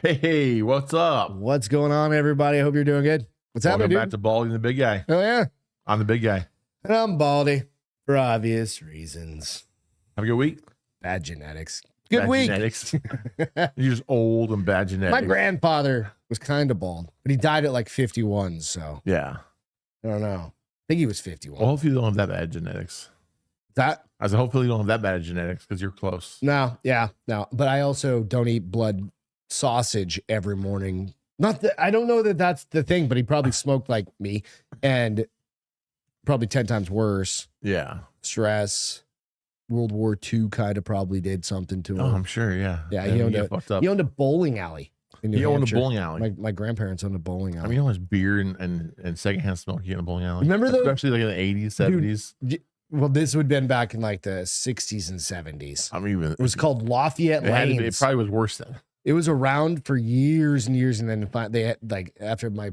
Hey, what's up? What's going on, everybody? I hope you're doing good. What's happening, Welcome dude? back to Baldy and the big guy. Oh, yeah. I'm the big guy. And I'm Baldy for obvious reasons. Have a good week. Bad genetics. Good Bad week. genetics. You're just old and bad genetics. My grandfather was kind of bald, but he died at like 51. So Yeah. I don't know. I think he was 51. Well, hopefully you don't have that bad genetics. That I said, hopefully you don't have that bad genetics because you're close. no, yeah, no. But I also don't eat blood sausage every morning. Not that I don't know that that's the thing, but he probably smoked like me and probably 10 times worse. Yeah. Stress. World War II kind of probably did something to him. Oh, I'm sure. Yeah. Yeah, And he owned you a get fucked up. he owned a bowling alley in New He owned a Hampshire. bowling alley. My grandparents owned a bowling I alley. mean, you know, there's beer and secondhand smoking in a bowling alley. Remember those? Especially like in the 80s, 70s. Well, this would have been back in like the 60s and 70s. I mean, even It was called Lafayette Lanes. it probably was worse then. It was around for years and years, and then they had like after my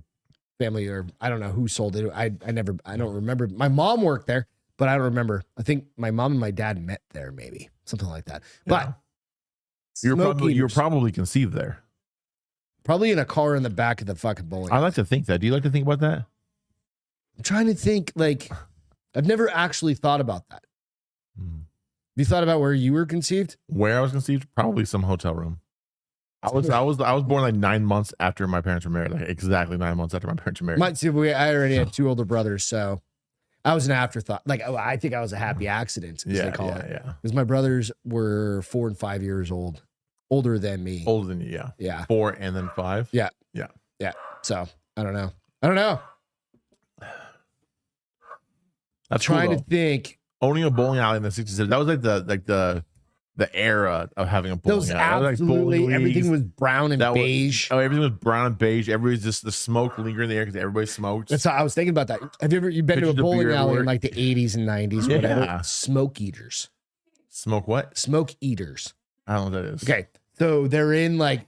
family, or I don't know who sold it. I don't remember. My mom worked there, but I don't remember. I think my mom and my dad met there, maybe something like that. Yeah. But You were probably conceived there. probably in a car in the back of the fucking bowling. I like to think that. Do you like to think about that? I'm trying to think. Like, I've never actually thought about that. Hmm. Have you thought about where you were conceived? Where I was conceived, probably some hotel room. I was born like 9 months after my parents were married, like exactly 9 months after my parents were married. I already had two older brothers, so I was an afterthought. Like, I think I was a happy accident, as they call it. Yeah. Because my brothers were 4 and 5 years older than me. Older than you, yeah. Yeah. 4 and then 5. Yeah. Yeah. Yeah. So I don't know. That's Trying cool, to think. owning a bowling alley in the 60s. That was like the era of having a bowling Those alley. That was like absolutely bowling everything leagues. was brown and beige. Everything was brown and beige. Everybody's just the smoke lingering in the air because everybody smoked. That's how I was thinking about that. Have you been to a Pictures of bowling beer alley everywhere. in like the 80s and 90s? Yeah. Whatever. Smoke eaters. Smoke what? Smoke eaters. I don't know what that is. Okay. So they're in like,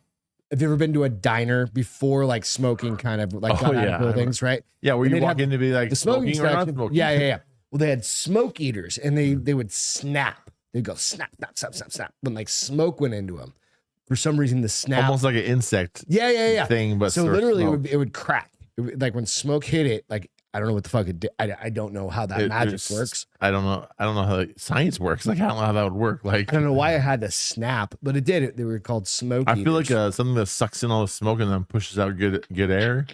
have you ever been to a diner before like smoking kind of like got out of buildings, right? Yeah, where And you they'd walk have in to be like The smoking smoking or not section. smoking. Yeah. Well, they had smoke eaters and they would snap. They'd go snap, snap, snap, snap, snap. When like smoke went into them. For some reason, the snap. Almost like an insect Yeah. thing, but So sort of literally smoke. it would crack. Like when smoke hit it, like I don't know what the fuck it did. I don't know how that magic works. I don't know how the science works. Like I don't know how that would work. Like I don't know why I had to snap, but it did. They were called smoke I feel eaters. like something that sucks in all the smoke and then pushes out good air.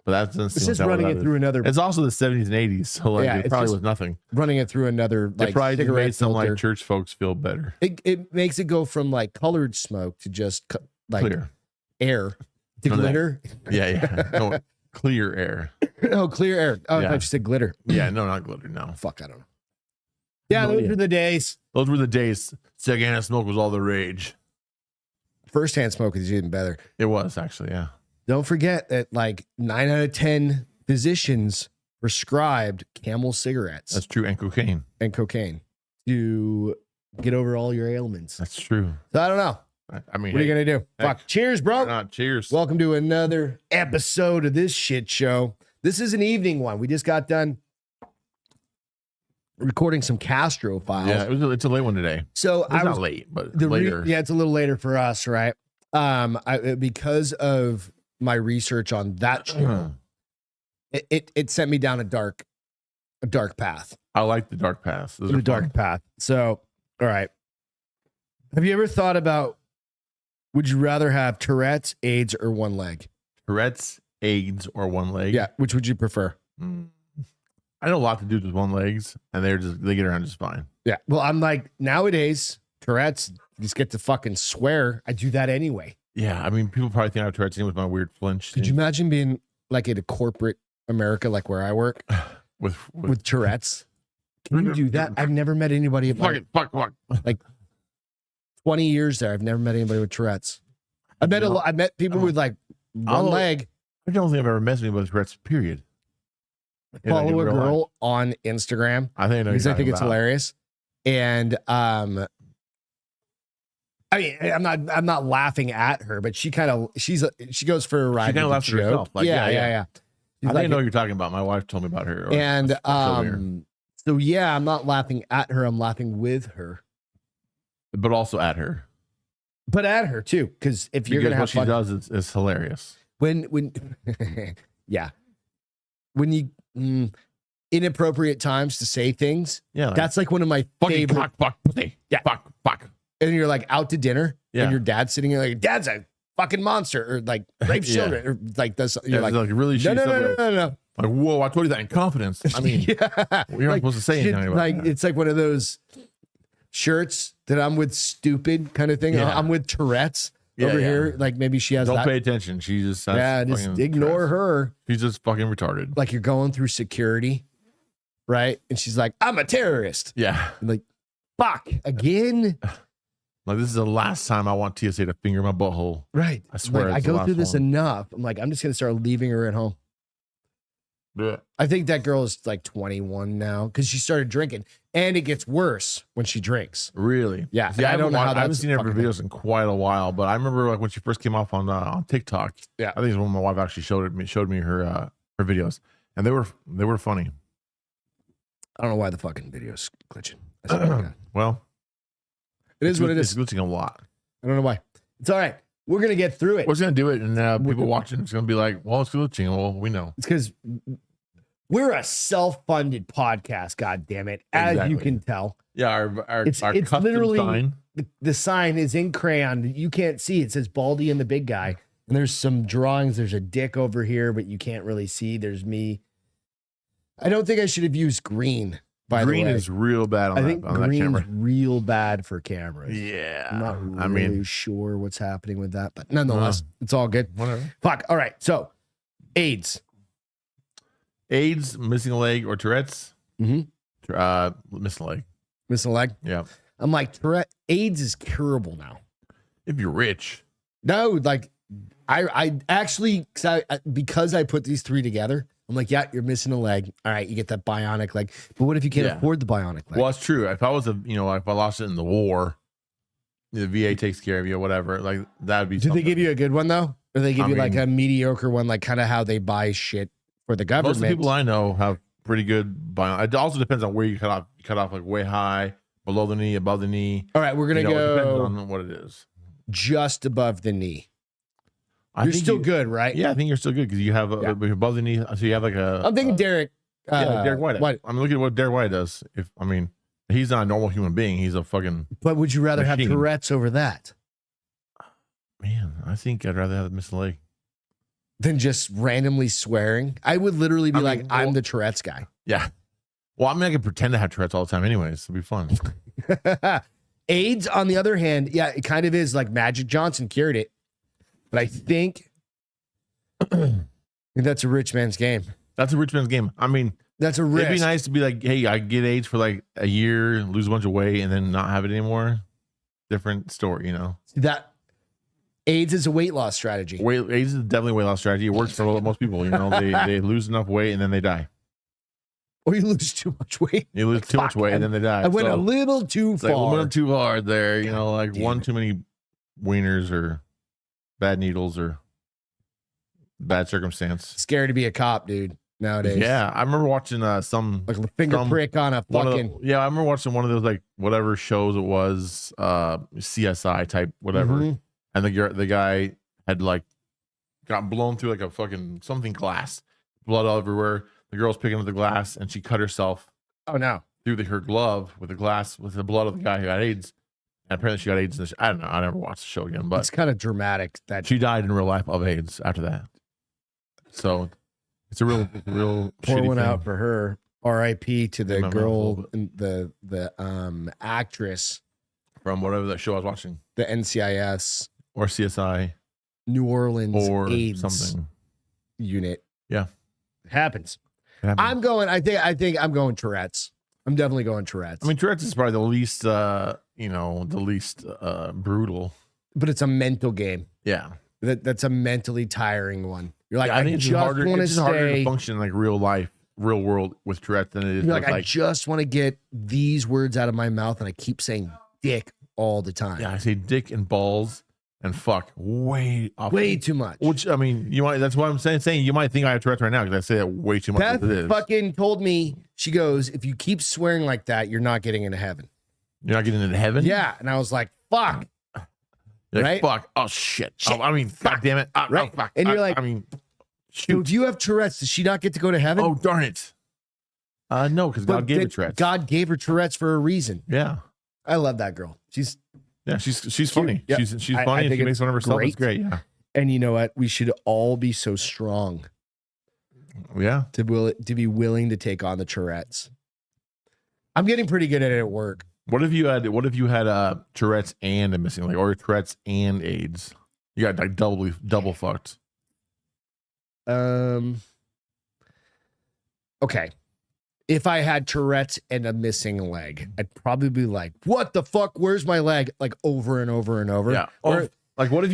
But that doesn't It's seem just like running that it through another, It's also the 70s and 80s, so like Yeah, it it's probably just was nothing. running it through another It like probably just cigarette made some filter. like church folks feel better. It makes it go from like colored smoke to just like Clear. air to No, no. glitter. Yeah. No, clear air. Oh, clear air. Oh, I Yeah. thought you said glitter. Yeah, no, not glitter. No. Fuck, I don't know. Yeah, No those idea. were the days. Those were the days. Secondhand smoke was all the rage. Firsthand smoke is even better. It was actually, yeah. Don't forget that like 9 out of 10 physicians prescribed Camel cigarettes That's true. And cocaine. and cocaine to get over all your ailments. That's true. So I don't know. I mean, What are you going to do? Fuck. Cheers, why bro. not? Cheers. Welcome to another episode of this shit show. This is an evening one. We just got done recording some Castro files. Yeah, it's a late one today. So It's I was not late, but the later. yeah, it's a little later for us, right? Because of my research on that show, it sent me down a dark path. I like the dark paths. Those The are dark fun. path. So, all right. Have you ever thought about, would you rather have Tourette's, AIDS, or one leg? Tourette's, AIDS, or one leg. Yeah, which would you prefer? I know a lot to do with one legs, and they get around just fine. Yeah. Well, I'm like, nowadays, Tourette's, you just get to fucking swear. I do that anyway. Yeah, I mean, people probably think I have Tourette's with my weird flinch. Could you imagine being like in a corporate America, like where I work, with Tourette's? Can you do that? I've never met anybody. fuck. 20 years there. I've never met anybody with Tourette's. I've met people with like one leg. I don't think I've ever met anybody with Tourette's. Period. In, like, in Follow a real girl life. on Instagram I think I know because you're I think talking it's about. hilarious. And I mean, I'm not laughing at her, but she goes for a ride. She kind of with laughs a at herself. joke. Like, yeah. She's I like, didn't know what you're talking about. My wife told me about her. and earlier. so yeah, I'm not laughing at her. I'm laughing with her. But also at her. But at her too, because if you're Because gonna what have she fun, does is hilarious. when yeah, when you inappropriate times to say things, Yeah, that's like one of my fucking favorite. fuck, pussy. Yeah. Fuck. And you're like out to dinner, Yeah. and your dad's sitting there like, "Dad's a fucking monster," or like rape Yeah. children, or like this. You're like, really no, shitty no, stuff. no, no, no. Like, whoa, I told you that in confidence. I mean, Yeah. you're not supposed to say shit, anything about like that. it's like one of those shirts that I'm with stupid kind of thing. Yeah. I'm with Tourette's Yeah, over yeah. here. Like maybe she has Don't that. pay attention. She just has Yeah, just fucking ignore stress. her. She's just fucking retarded. Like you're going through security, right? And she's like, "I'm a terrorist." Yeah. I'm like, fuck again. Like, this is the last time I want TSA to finger my butthole. Right. I swear Like, I it's the go last through this one. enough. I'm like, I'm just gonna start leaving her at home. Yeah. I think that girl is like 21 now because she started drinking, and it gets worse when she drinks. Really? Yeah, See, I don't know how I haven't that's seen her fucking videos in quite a while, but I remember like when she first came off on TikTok. Yeah. I think it's when my wife actually showed me her videos, and they were funny. I don't know why the fucking video's glitching. I swear to God. Well, It is what it It's is. glitching a lot. I don't know why. It's all right. We're gonna get through it. We're just gonna do it, and people watching it's gonna be like, "Well, it's glitching." Well, we know. It's because we're a self-funded podcast. God damn it! As you Exactly. can tell, Yeah, our It's custom literally- sign. the sign is in crayon. You can't see. It says Baldy and the Big Guy. And there's some drawings. There's a dick over here, but you can't really see. There's me. I don't think I should have used green. By Green the way, is real bad on I that think on that green's camera. real bad for cameras. Yeah, I'm not really I mean, sure what's happening with that, but nonetheless, it's all good. whatever. Fuck. All right. So, AIDS. AIDS, missing a leg, or Tourette's. Mhm. Missing a leg. Missing a leg. Yeah, I'm like, AIDS is curable now. if you're rich. No, like, I actually, because I put these three together, I'm like, yeah, you're missing a leg. All right, you get that bionic leg. But what if you can't Yeah. afford the bionic leg? Well, it's true. If I was if I lost it in the war, the VA takes care of you, whatever. Like that would be. Did they give you a good one though, or they give I you like mean- a mediocre one, like kind of how they buy shit for the government? Most of the people I know have pretty good bionic. It also depends on where you cut off. You cut off like way high, below the knee, above the knee. All right, we're gonna It depends go on what it is. just above the knee. I You're think still good, right? Yeah, I think you're still good because you have Yeah. above the knee. So you have like a. I'm thinking Derek. Yeah, Derek White. What? I mean, look at what Derek White does. He's not a normal human being. He's a fucking But would you rather have Machine. Tourette's over that man. I think I'd rather have a missing leg. than just randomly swearing? I would literally be I like, mean, I'm well- the Tourette's guy. Yeah. Well, I mean, I can pretend to have Tourette's all the time, anyways. It'll be fun. AIDS, on the other hand, yeah, it kind of is like Magic Johnson cured it. But I think that's a rich man's game. That's a rich man's game. I mean, That's a risk. it'd be nice to be like, hey, I get AIDS for like a year, lose a bunch of weight, and then not have it anymore. Different story, you know. That AIDS is a weight loss strategy. AIDS is definitely a weight loss strategy. It works for most people. You know, they lose enough weight and then they die. Or you lose too much weight. You lose too much Fuck, weight and then they die. I went So, a little too it's like a far. little too hard there. You know, like Damn one it. too many wieners or bad needles or bad circumstance. Scary to be a cop, dude, nowadays. Yeah, I remember watching some Like a finger some- prick on a one of fucking. I remember watching one of those like whatever shows it was, CSI type whatever, Mhm. and the guy had like got blown through like a fucking something glass, blood all everywhere. The girl's picking up the glass and she cut herself Oh, no. through her glove with the glass with the blood of the guy who got AIDS. And apparently she got AIDS. I don't know. I never watched the show again, but It's kind of dramatic. That she died in real life of AIDS after that. So it's a real pour shitty one thing. out for her. R.I.P. to the In my mouth a girl, little the actress, from whatever that show I was watching, the NCIS or CSI, New Orleans or AIDS something. unit. Yeah. It happens. It happened. I'm going. I think I'm going Tourette's. I'm definitely going Tourette's. I mean, Tourette's is probably the least, brutal. but it's a mental game. Yeah, That's a mentally tiring one. You're like, yeah, I think it's just harder. want to It's just harder to stay. function in like real life, real world with Tourette's than it is You're with like, I like. just want to get these words out of my mouth, and I keep saying dick all the time. Yeah, I say dick and balls and fuck way off. Way too much. Which I mean, you might. That's what I'm saying. You might think I have Tourette's right now because I say that way too much. Beth as it is. fucking told me, she goes, if you keep swearing like that, you're not getting into heaven. You're not getting into heaven. Yeah. And I was like, fuck. You're like, right? fuck. Oh shit. Shit. Oh, I mean, Fuck. god damn it. Right. Oh, fuck. And you're like, I mean, so shoot. if you have Tourette's, does she not get to go to heaven? Oh darn it. No, because But God gave her Tourette's. God gave her Tourette's for a reason. Yeah. I love that girl. She's funny. Yep. She's I funny and think she makes it's fun of herself. It's great. Yeah. And you know what? We should all be so strong Yeah. to be willing to take on the Tourette's. I'm getting pretty good at it at work. What if you had Tourette's and a missing leg, or Tourette's and AIDS? You got like double fucked. Okay. If I had Tourette's and a missing leg, I'd probably be like, what the fuck? Where's my leg? Like over and over and over. Yeah. Or Like what if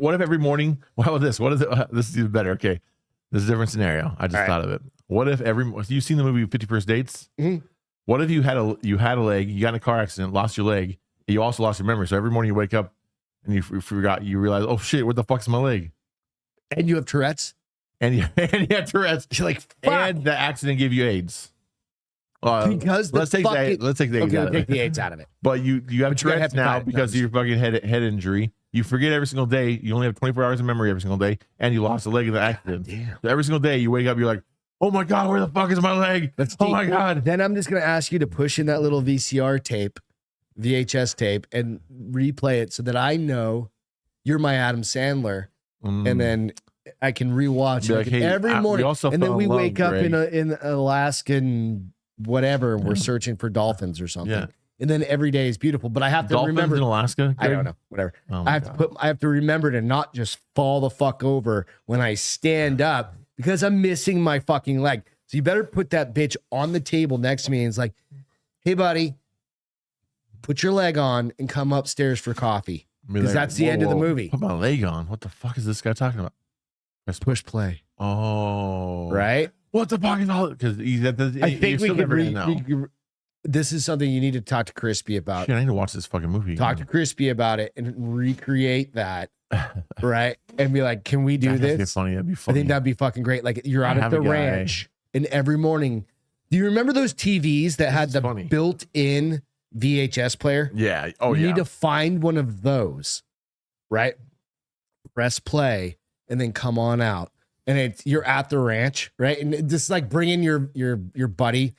every morning? How about this? What if this is even better? Okay, this is a different scenario. I just thought of it. What if you've seen the movie 50 First Dates? Mm-hmm. What if you had a leg, you got in a car accident, lost your leg, and you also lost your memory? So every morning you wake up and you forgot, you realize, oh shit, what the fuck's my leg? and you have Tourette's? And you had Tourette's. You're like, fuck. And the accident gave you AIDS. Because let's take the AIDS okay, out we'll of take it. the AIDS out of it. But you have But you gotta Tourette's have now hepatitis. because of your fucking head injury. You forget every single day. You only have 24 hours of memory every single day, and you lost a leg in the accident. Damn. So every single day you wake up, you're like, oh my God, where the fuck is my leg? That's Oh deep. my God. Then I'm just going to ask you to push in that little VHS tape, and replay it so that I know you're my Adam Sandler. And then I can rewatch Be it like, hey, every we morning. also And then fell we in love, wake up Greg. in Alaskan whatever, and we're searching for dolphins or something. Yeah. And then every day is beautiful. But I have to Dolphins remember. in Alaska? I don't Greg? know. Whatever. Oh my God. I have to remember to not just fall the fuck over when I stand up because I'm missing my fucking leg. So you better put that bitch on the table next to me and it's like, hey buddy, put your leg on and come upstairs for coffee. Be Because like, that's the end of the whoa, movie. Put my leg on. What the fuck is this guy talking about? Push play. Oh. Right? What the fuck is all? Because I think we could this is something you need to talk to Crispy about. Shit, I need to watch this fucking movie. Talk to Crispy about it and recreate that. Right? And be like, can we do That'd be this? funny. That'd be I funny. think that'd be fucking great. Like you're out I at have the a guy. ranch and every morning. Do you remember those TVs that had is the funny. built-in VHS player? Yeah. Oh, you yeah. need to find one of those, right? Press play and then come on out. And you're at the ranch, right? And just like bringing your buddy.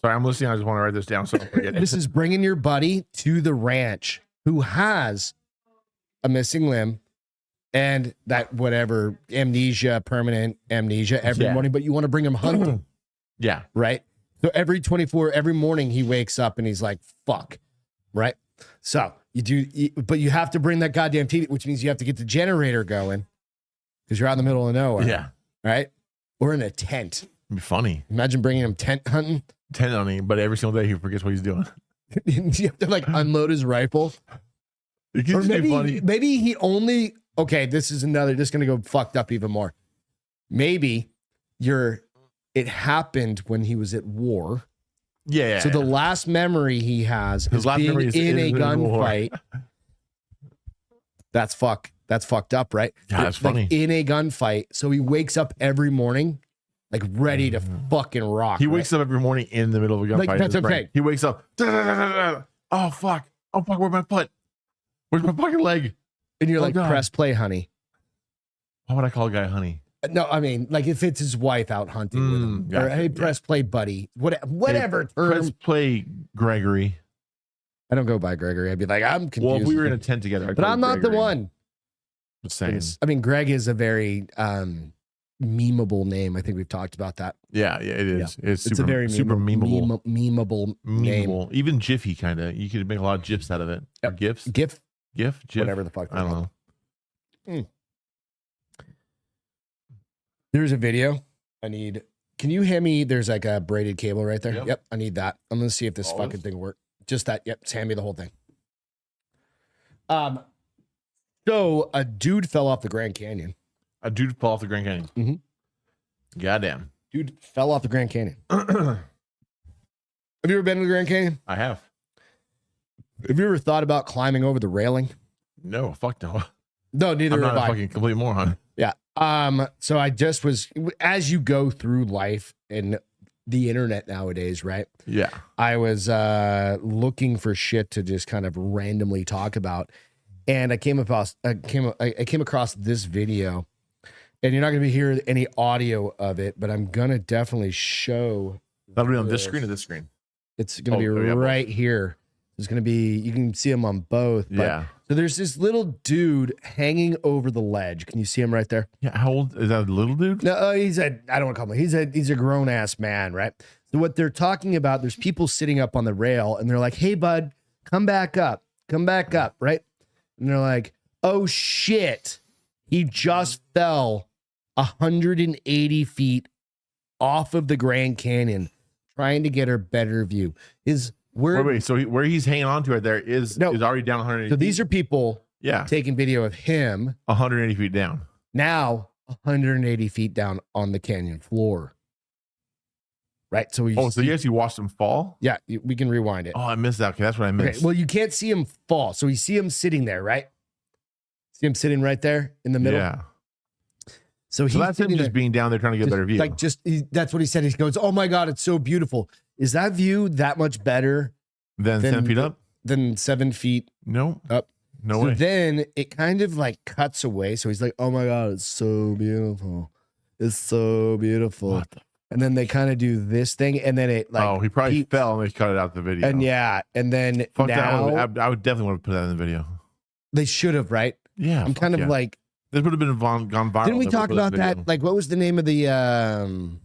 Sorry, I'm listening. I just want to write this down so I don't forget it. This is bringing your buddy to the ranch who has a missing limb and that whatever amnesia, permanent amnesia every Yeah. morning, but you want to bring him hunting, Yeah. right? So every morning he wakes up and he's like, fuck, right? So but you have to bring that goddamn TV, which means you have to get the generator going because you're out in the middle of nowhere, Yeah. right? Or in a tent. It'd be funny. Imagine bringing him tent hunting. 10 on him, but every single day he forgets what he's doing. You have to like unload his rifle. It Or could just be funny. maybe he only, okay, this is going to go fucked up even more. Maybe it happened when he was at war. Yeah. So the last memory he has His is last being memory is in a in war. gunfight. That's fucked up, right? Yeah, that's Like, funny. in a gunfight. So he wakes up every morning like ready to fucking rock. He right? wakes up every morning in the middle of a gunfight. Like, that's in his brain. okay. He wakes up. Oh fuck! Where's my foot? Where's my fucking leg? And you're Oh, like, God. press play, honey. Why would I call a guy honey? No, I mean, like if it's his wife out hunting with him, or gotcha, hey, press play, buddy, whatever term. Press play, Gregory. I don't go by Gregory. I'd be like, I'm confused. Well, if we were in a tent together, I'd but call I'm you not the Gregory. one. Just saying. I mean, Greg is a very memeable name. I think we've talked about that. Yeah, it is. It's It's super, a very super memeable. memeable name. Memeable. Even Jiffy kind of. You could make a lot of gifs out of it. Or Yep. gifs. GIF, GIF. GIF. whatever the fuck. I don't know. There's a video. Can you hand me? There's like a braided cable right there. Yep. Yep, I need that. I'm gonna see if this All fucking this? thing works. Just that. Yep, just hand me the whole thing. So a dude fell off the Grand Canyon. A dude fell off the Grand Canyon. Mhm. Goddamn. Dude fell off the Grand Canyon. Have you ever been to the Grand Canyon? I have. Have you ever thought about climbing over the railing? No, fuck no. No, neither I'm have not a I. fucking complete moron. Yeah. So I just was, as you go through life and the internet nowadays, right? Yeah. I was looking for shit to just kind of randomly talk about. And I came across this video, and you're not going to hear any audio of it, but I'm going to definitely show. That'll be on this screen or this screen. It's going to be right here. It's going to be, you can see him on both. But, Yeah. So there's this little dude hanging over the ledge. Can you see him right there? Yeah. How old is that little dude? No, I don't want to call him. He's a grown ass man, right? So what they're talking about, there's people sitting up on the rail, and they're like, "Hey, bud, come back up, right?" And they're like, "Oh shit, he just fell 180 feet off of the Grand Canyon, trying to get a better view." Wait. So where he's hanging on to right there is already down 180. So these are people, taking video of him 180 feet down. Now 180 feet down on the canyon floor. Right. So so you actually watched him fall? Yeah, we can rewind it. Oh, I missed that. Okay, that's what I missed. Okay, well, you can't see him fall. So you see him sitting there, right? See him sitting right there in the middle. Yeah. So that's him just being down there trying to get a better view. Like that's what he said. He goes, "Oh my God, it's so beautiful." Is that view that much better than 7 feet up? Than 7 feet up? No way. Then it kind of like cuts away. So he's like, "Oh my God, it's so beautiful. It's so beautiful." And then they kind of do this thing, and then it like he probably fell and they cut it out the video. And and then Fuck now that. I would definitely want to put that in the video. They should have, right? Yeah. I'm kind of like this would have been gone viral. Didn't we talk about that? Like, what was the name of the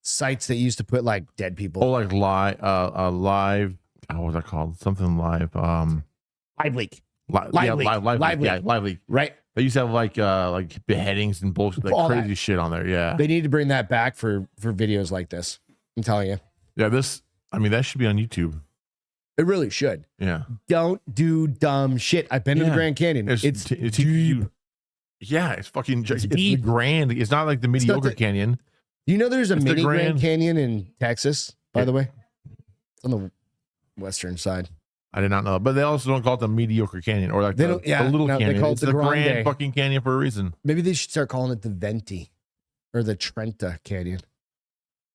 sites that used to put like dead people? Oh, like live. What was that called? Something live. Live leak. Live leak. Yeah, live leak. Right. They used to have like beheadings and bullshit, like all crazy shit on there. Yeah. They need to bring that back for videos like this. I'm telling you. Yeah. That should be on YouTube. It really should. Yeah. Don't do dumb shit. I've been to the Grand Canyon. It's deep. Yeah, it's fucking. It's the Grand. It's not like the mediocre canyon. You know, there's a mini Grand Canyon in Texas. By the way, it's on the western side. I did not know, but they also don't call it the mediocre canyon or like the little canyon. They call it the Grand fucking canyon for a reason. Maybe they should start calling it the Venti or the Trenta Canyon.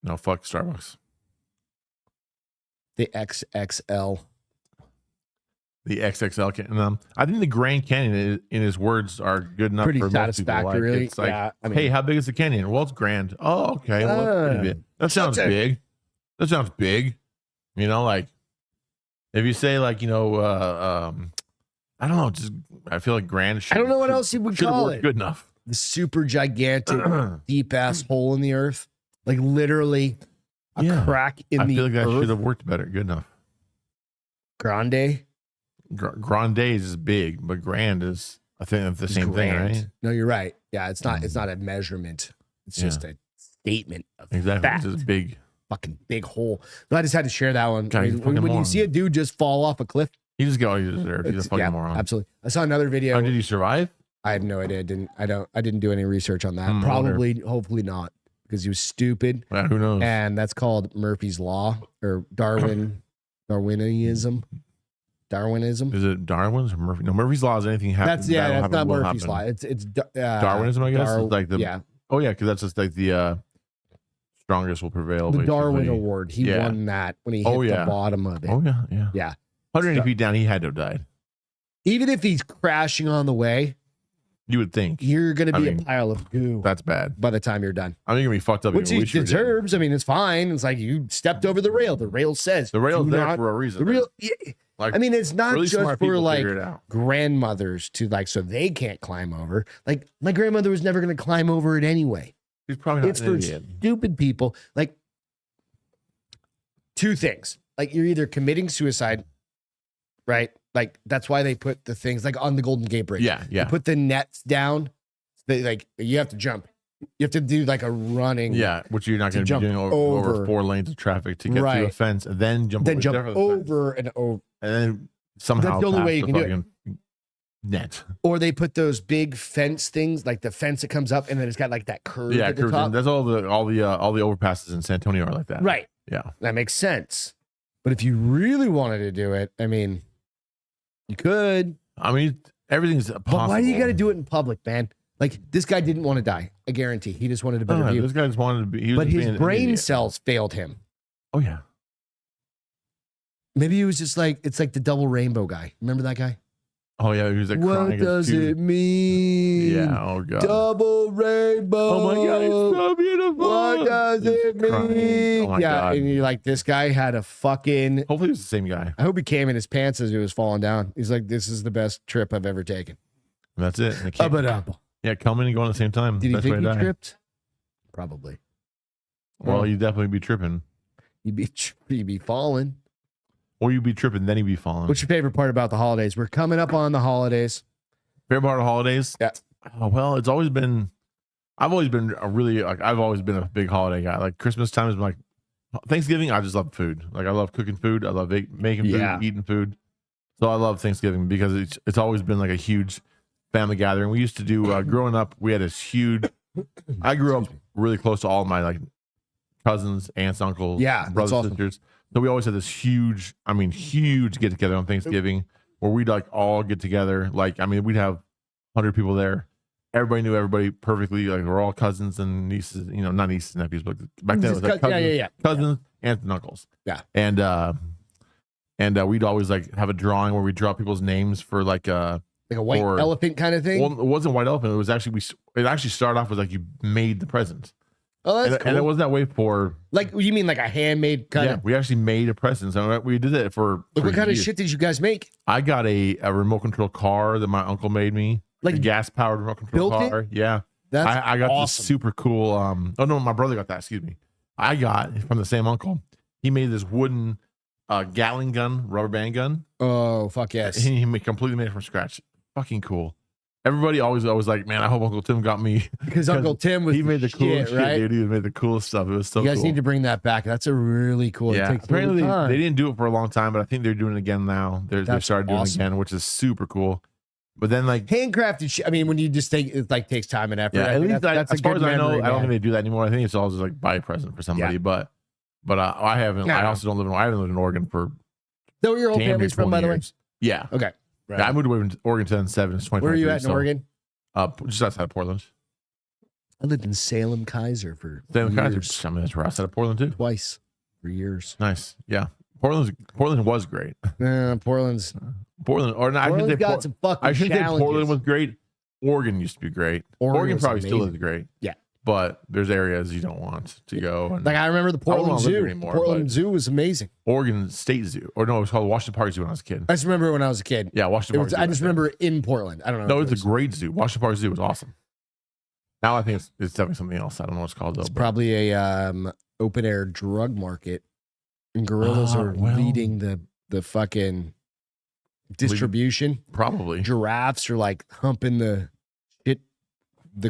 No, fuck Starbucks. The XXL. The XXL canyon. I think the Grand Canyon, in his words, are good enough. Pretty for satisfactory. It's like, hey, how big is the canyon? Well, it's grand. Oh, okay. Well, that sounds big. That sounds big. You know, like if you say like, I don't know. Just I feel like grand. I don't know what else you would call it. Good enough. The super gigantic, deep ass hole in the earth, like literally a crack in the earth. I feel like that should have worked better. Good enough. Grande. Grande is big, but grand is I think the same thing, right? No, you're right. Yeah, it's not. It's not a measurement. It's just a statement of exactly. fact. It's just big, fucking big hole. So I just had to share that one. When you see a dude just fall off a cliff, he just got all you deserve. He's a fucking moron. Absolutely. I saw another video. Oh, did he survive? I have no idea. I didn't do any research on that. Probably, hopefully not, because he was stupid. Yeah, who knows? And that's called Murphy's Law or Darwinism. Darwinism. Is it Darwin's or Murphy? No, Murphy's Law is anything happens. That's not Murphy's Law. It's Darwinism, I guess. It's like the because that's just like the strongest will prevail. The Darwin Award. He won that when he hit the bottom of it. Oh yeah. 180 feet down, he had to have died. Even if he's crashing on the way, you would think you're going to be a pile of goo. That's bad. By the time you're done. I mean, you're going to be fucked up. Which he deserves. I mean, it's fine. It's like you stepped over the rail. The rail says. The rail's there for a reason. I mean, it's not really just for like grandmothers to like, so they can't climb over. Like my grandmother was never going to climb over it anyway. She's probably not It's for stupid people. Like two things. Like you're either committing suicide, right? Like that's why they put the things like on the Golden Gate Bridge. Yeah. They put the nets down. They like you have to jump. You have to do like a running. Yeah, which you're not going to be doing over 4 lanes of traffic to get through a fence and then jump over and over. And then somehow that's the only way you can do it. Net. Or they put those big fence things, like the fence that comes up and then it's got like that curve. Yeah, at the top. That's all the overpasses in San Antonio are like that. Right. Yeah. That makes sense. But if you really wanted to do it, I mean, you could. I mean, everything's possible. But why do you got to do it in public, man? Like this guy didn't want to die. I guarantee he just wanted a better view. This guy just wanted to be. But his brain cells failed him. Oh yeah. Maybe he was just like it's like the double rainbow guy. Remember that guy? Oh yeah, he was like What crying. does it mean? Yeah. Oh god. Double rainbow. Oh my god, it's so beautiful. What does it mean? Oh my yeah, god. and you're like, this guy had a fucking. Hopefully it was the same guy. I hope he came in his pants as he was falling down. He's like, this is the best trip I've ever taken. And that's it. And yeah, coming and going at the same time. Did he Best think way he to die. tripped? Probably. Well, you'd definitely be tripping. You'd be falling. Or you'd be tripping, then you'd be falling. What's your favorite part about the holidays? We're coming up on the holidays. Favorite part of holidays? Yeah. Oh, well, I've always been a big holiday guy. Like Christmas time is like Thanksgiving. I just love food. Like I love cooking food. I love making food, eating food. So I love Thanksgiving because it's always been like a huge family gathering. We used to do growing up. We had this huge. I grew up really close to all my like cousins, aunts, uncles, brothers, awesome. sisters. So we always had this huge get together on Thanksgiving where we'd like all get together. Like, we'd have 100 people there. Everybody knew everybody perfectly. Like we're all cousins and nieces, not nieces and nephews, but back then it was like cousins, aunts and uncles. Yeah. And we'd always like have a drawing where we draw people's names for like a white elephant kind of thing. Well, it wasn't white elephant. It was actually, it actually started off with like you made the present. Oh, that's cool. And it wasn't that way for like, you mean like a handmade kind of? Yeah, we actually made a present. So we did it for. What kind of shit did you guys make? I got a remote control car that my uncle made me, like a gas powered remote control car. Yeah, I got awesome. this super cool. Oh no, my brother got that. Excuse me. I got from the same uncle. He made this wooden Gatling gun, rubber band gun. Oh fuck yes! He completely made it from scratch. Fucking cool. Everybody always like, man, I hope Uncle Tim got me because Uncle Tim was he made the coolest shit, right? Dude. He made the coolest stuff. It was so cool. You guys need to bring that back. That's a really cool. Yeah, apparently they didn't do it for a long time, but I think they're doing it again now. They started doing it again, which is super cool. But then like handcrafted shit. When you just think it like takes time and effort. Yeah, at least that's as far as I know, I don't think they do that anymore. I think it's all just like buy a present for somebody. Yeah. But I haven't. I also don't live in. I haven't lived in Oregon for. So your whole family's from, by the way. Yeah. Okay. Right. Yeah, I moved away from Oregon 2007. It's 2023. Where are you at in Oregon? Just outside of Portland. I lived in Salem Kaiser for years. Kaiser. That's where outside of Portland too. Twice for years. Nice. Yeah. Portland was great. Portland. I shouldn't say Portland was great. Oregon used to be great. Oregon probably still is great. Yeah. But there's areas you don't want to go. And like I remember the Portland Zoo. Portland Zoo was amazing. Oregon State Zoo. Or no, it was called Washington Park Zoo when I was a kid. I just remember when I was a kid. Yeah, Washington Park Zoo. I just remember in Portland. I don't know. No, it's a great zoo. Washington Park Zoo was awesome. Now I think it's definitely something else. I don't know what it's called though. It's probably a open air drug market. And gorillas are leading the fucking distribution. Probably. Giraffes are like humping the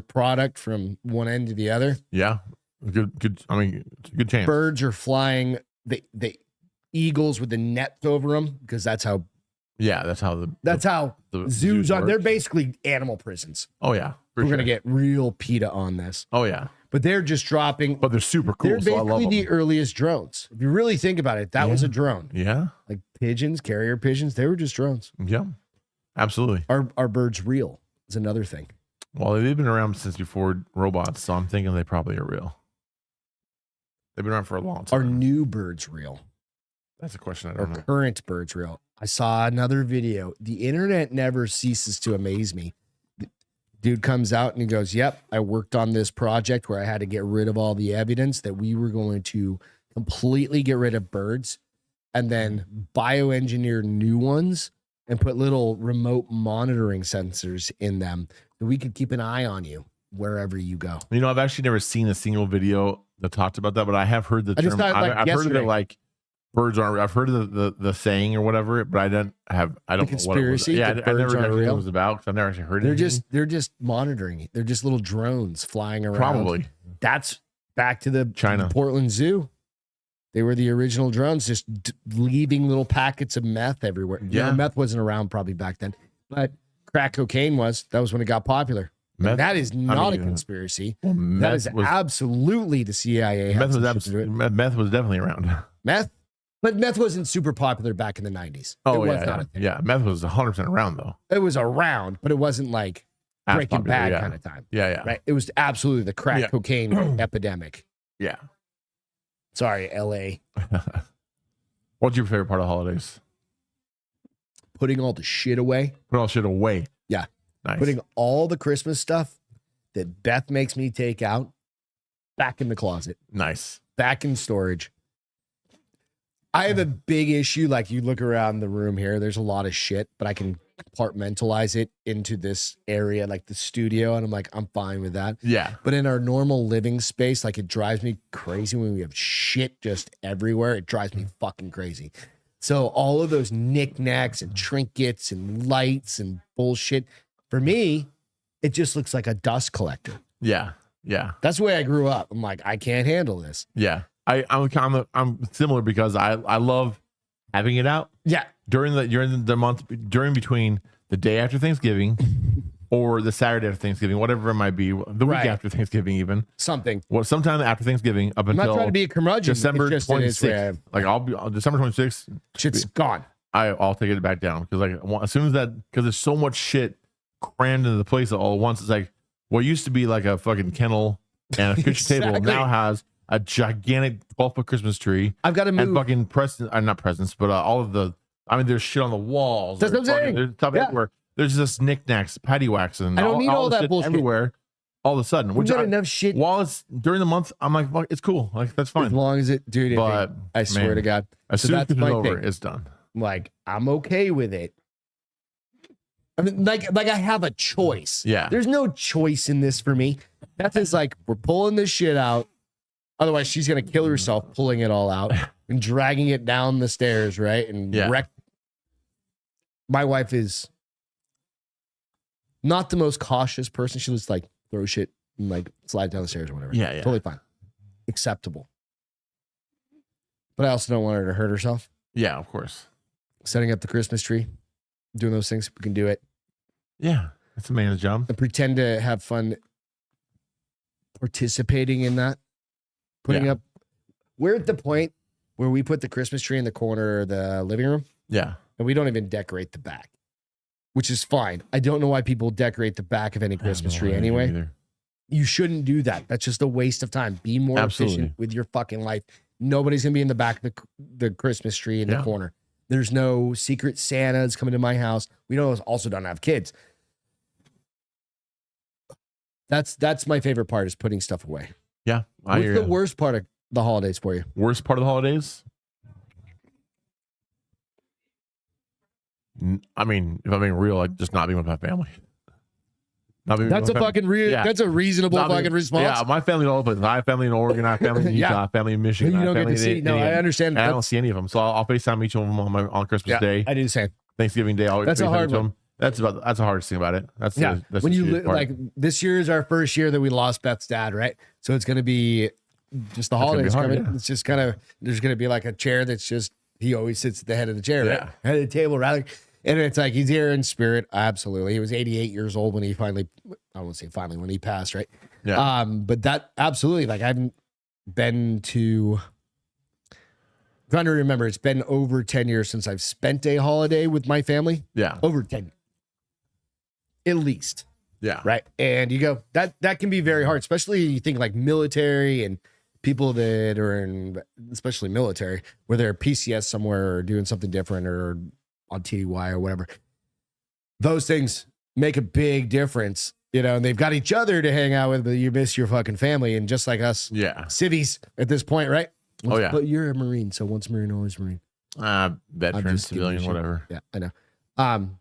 product from one end to the other. Yeah. Good. It's a good chance. Birds are flying the eagles with the nets over them because that's how. Yeah, that's how the zoos are. They're basically animal prisons. Oh yeah. We're gonna get real PETA on this. Oh yeah. But they're just dropping. But they're super cool. They're basically the earliest drones. If you really think about it, that was a drone. Yeah. Like pigeons, carrier pigeons, they were just drones. Yeah. Absolutely. Are birds real? Is another thing. Well, they've been around since before robots, so I'm thinking they probably are real. They've been around for a long time. Are new birds real? That's a question I don't know. Current birds real? I saw another video. The internet never ceases to amaze me. Dude comes out and he goes, yep, I worked on this project where I had to get rid of all the evidence that we were going to completely get rid of birds and then bioengineer new ones and put little remote monitoring sensors in them so we could keep an eye on you wherever you go. I've actually never seen a single video that talked about that, but I have heard the term. I've heard of it like birds aren't. I've heard of the saying or whatever, but I don't know what it was. Yeah, I never heard what it was about because I've never actually heard it. They're just monitoring. They're just little drones flying around. Probably. That's back to the China Portland Zoo. They were the original drones, just leaving little packets of meth everywhere. Yeah, meth wasn't around probably back then, but crack cocaine was. That was when it got popular. Meth, that is not a conspiracy. Well, that is absolutely the CIA. Meth was definitely around. Meth. But meth wasn't super popular back in the 90s. Oh, yeah. Meth was 100% around, though. It was around, but it wasn't like Breaking Bad kind of time. Yeah. Right? It was absolutely the crack cocaine epidemic. Yeah. Sorry, LA. What's your favorite part of holidays? putting all the shit away. Put all shit away. Yeah. Nice. Putting all the Christmas stuff that Beth makes me take out back in the closet. Nice. Back in storage. I have a big issue. Like, you look around the room here, there's a lot of shit, but I can compartmentalize it into this area, like the studio. And I'm like, I'm fine with that. Yeah. But in our normal living space, like, it drives me crazy when we have shit just everywhere. It drives me fucking crazy. So all of those knickknacks and trinkets and lights and bullshit, for me, it just looks like a dust collector. Yeah. Yeah. That's the way I grew up. I'm like, I can't handle this. Yeah. I'm similar because I love having it out. Yeah. During the month, between the day after Thanksgiving or the Saturday after Thanksgiving, whatever it might be, the week after Thanksgiving, even something. Well, sometime after Thanksgiving up I'm until not trying to be a curmudgeon. December 26th. Like, I'll December 26th. Shit's gone. I'll take it back down because, like, as soon as that, because there's so much shit crammed into the place all at once. It's like what used to be like a fucking kennel and a kitchen table now has a gigantic 12-foot Christmas tree. I've got to move. And fucking presents, not presents, but all of the, I mean, there's shit on the walls. That's what I'm saying. There's stuff everywhere. There's just knicknacks, patty wax, and I don't need all that bullshit everywhere. All of a sudden, we've got enough shit. While it's during the month, I'm like, fuck, it's cool. Like, that's fine. As long as it, dude. But I swear to God, as soon as it's over, it's done. Like, I'm okay with it. I mean, like I have a choice. Yeah. There's no choice in this for me. That's just like, we're pulling this shit out. Otherwise, she's gonna kill herself pulling it all out and dragging it down the stairs, right? And wreck. My wife is not the most cautious person. She'll just like throw shit and like slide down the stairs or whatever. Yeah. Totally fine. Acceptable. But I also don't want her to hurt herself. Yeah, of course. Setting up the Christmas tree, doing those things, we can do it. Yeah, it's a man's job. And pretend to have fun participating in that. Putting up. We're at the point where we put the Christmas tree in the corner of the living room. Yeah. And we don't even decorate the back, which is fine. I don't know why people decorate the back of any Christmas tree anyway. You shouldn't do that. That's just a waste of time. Be more efficient with your fucking life. Nobody's going to be in the back of the Christmas tree in the corner. There's no secret Santas coming to my house. We also don't have kids. That's my favorite part, is putting stuff away. Yeah. What's the worst part of the holidays for you? Worst part of the holidays? I mean, if I'm being real, like, just not being with my family. That's a fucking that's a reasonable fucking response. Yeah, my family all over. I have family in Oregon, I have family in Utah, I have family in Michigan. You don't get to see. No, I understand. I don't see any of them, so I'll FaceTime each of them on Christmas Day. I do the same. Thanksgiving Day, I'll that's a hard one. That's the hardest thing about it. That's when you like, this year is our first year that we lost Beth's dad, right? So it's gonna be just the holidays coming. It's just kind of, there's gonna be like a chair that's just, he always sits at the head of the chair, right? Head of the table, rather. And it's like, he's here in spirit. Absolutely. He was 88 years old when he finally, I won't say finally, when he passed, right? Yeah. But that absolutely, like, I haven't been to, I'm trying to remember, it's been over 10 years since I've spent a holiday with my family. Yeah. Over 10. At least. Yeah. Right. And you go, that can be very hard, especially you think like military and people that are in, especially military, where they're PCS somewhere or doing something different or on TDY or whatever. Those things make a big difference, you know, and they've got each other to hang out with, but you miss your fucking family. And just like us, civvies at this point, right? But you're a Marine, so once Marine, always Marine. Veteran, civilian, whatever. Yeah, I know.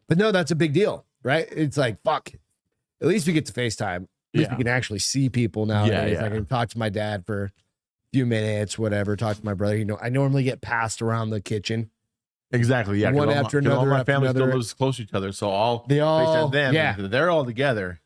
But no, that's a big deal, right? It's like, fuck. At least we get to FaceTime. At least we can actually see people nowadays. I can talk to my dad for a few minutes, whatever. Talk to my brother. You know, I normally get passed around the kitchen. Exactly. Yeah. One after another. All my family still lives close to each other, so they all them. Yeah. They're all together.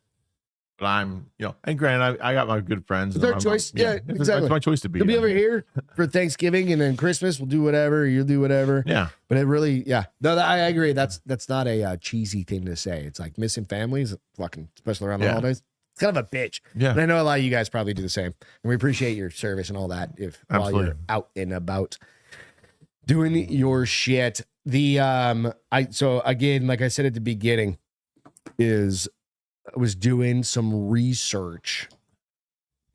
But I'm, you know, and granted, I got my good friends. It's their choice. Yeah, exactly. It's my choice to be. You'll be over here for Thanksgiving, and then Christmas we'll do whatever. You'll do whatever. Yeah. But it really, No, I agree. That's not a cheesy thing to say. It's like missing families, fucking, especially around the holidays. It's kind of a bitch. Yeah. And I know a lot of you guys probably do the same. And we appreciate your service and all that. While you're out and about doing your shit. So again, like I said at the beginning, I was doing some research